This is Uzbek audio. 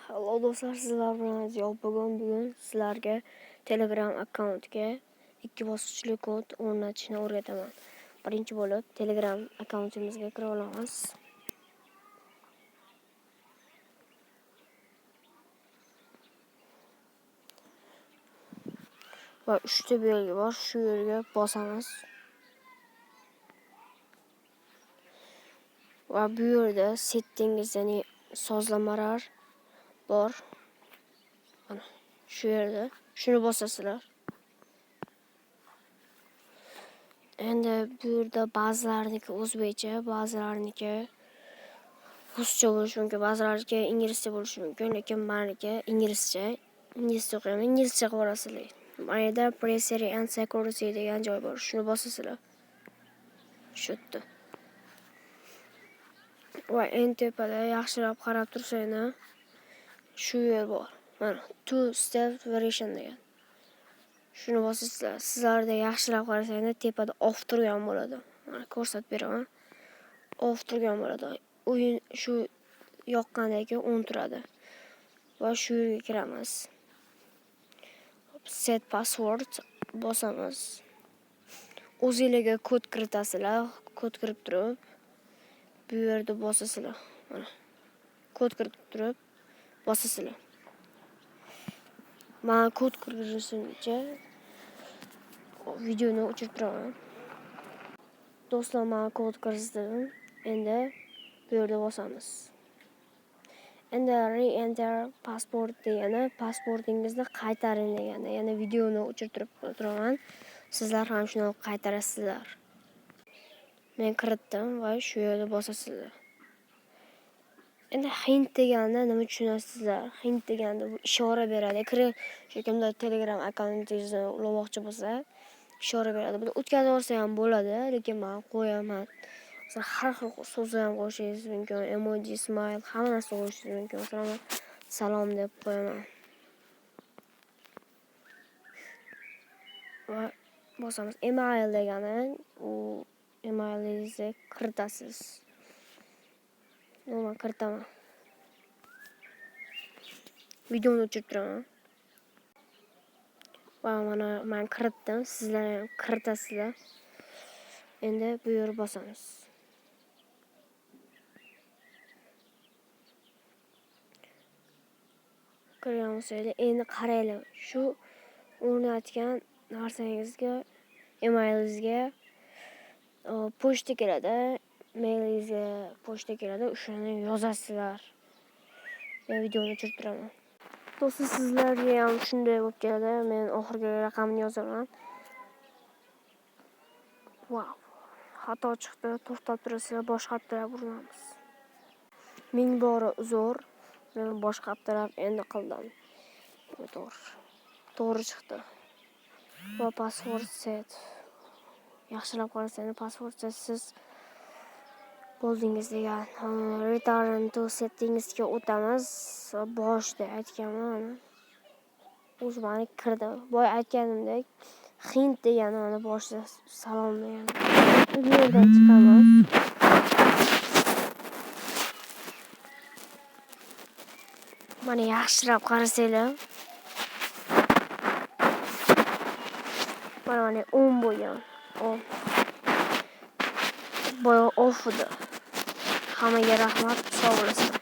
Hello do'stlar, sizlar bilan Ziyo. Bugun sizlarga Telegram akkauntga 2 bosqichli kod o'rnatishni o'rgataman. Birinchi bo'lib Telegram akkauntimizga kira olamiz. Va 3 ta belgi bor, shu yerga bosamiz. Va bu yerda settings, ya'ni sozlamalar bor. Mana shu yerda shuni bosasizlar. Endi bu yerda ba'zilariniki o'zbekcha, ba'zilariniki ruscha bo'lishi mumkin, ba'zilariniki inglizcha bo'lishi mumkin, lekin meniki inglizcha o'qiyman, inglizcha qilib olasizlar. Mana yerda Privacy and Security degan joy bor, shuni bosasizlar. Shu yerda. Va eng tepada yaxshilab qarab tursanglar, shu yer bor. Mana two step variation degan. Shuni bosasizlar. Sizlarda yaxshilab qarasanglar, tepada off turgan bo'ladi. Mana ko'rsatib beraman. Off turgan bo'ladi. O'yin shu yoqqandan keyin on turadi. Va shu yerga kiramiz. Set password bosamiz. O'zingizga kod kiritasizlar. Kod kirib turib, bu yerda bosasizlar. Mana kod kirib turib bosasizlar. Men kod kirishimcha videoni o'chirib turaman. Do'stlar, men kod kiritdim. Endi bu yerda bosamiz. Endi re-enter passport degani pasportingizni qaytaring degani. Ya'ni videoni o'chirib turaman. Sizlar ham shuni qaytarasizlar. Men kiritdim va shu yerda bosasizlar. Endi hint deganda nima tushunasizlar? Hint deganda bu ishora beradi. Shu kimda Telegram akkauntingizni ulag'moqchi bo'lsa, ishora beradi. Buni o'tkazib olsa ham bo'ladi, lekin men qo'yaman. Har xil so'zni ham qo'shishingiz mumkin, emoji, smile, hamma narsa qo'shishingiz mumkin. Masalan, salom deb qo'yaman. Va bosamiz. Email degani, u emailingizni kiritasiz. Men kiritaman. Videoni o'chirib turaman. Va mana men kiritdim, sizlar ham kiritasizlar. Endi bu yerga bosamiz. Ko'ryapsizlar, endi qaranglar. Shu o'rnatgan narsangizga, emailingizga pochta keladi, mailingizga pochta keladi, o'shani yozasizlar. Men videoni o'chirib turaman. Do'stlar, sizlarga ham shunday bo'lib keladi. Men oxirgi raqamni yozaman. Wow. Xato chiqdi. To'xtab turasizlar, boshqa taraf urinamiz. Ming bora uzr. Men boshqa taraf endi qildim. To'g'ri chiqdi. Va password set. Yaxshilab qarasangiz, password setsiz bo'ldingiz degan. Return to settingsga o'tamiz. Boshda aytganman. O'zimni kirdim. Boy aytganimdek, hint degani mana boshda salom degan. Bu yerdan chiqamiz. Mana yaxshilab qarasanglar. Mana on bo'lgan. Boy off edi. Hammaga rahmat, sog' bo'lasizlar.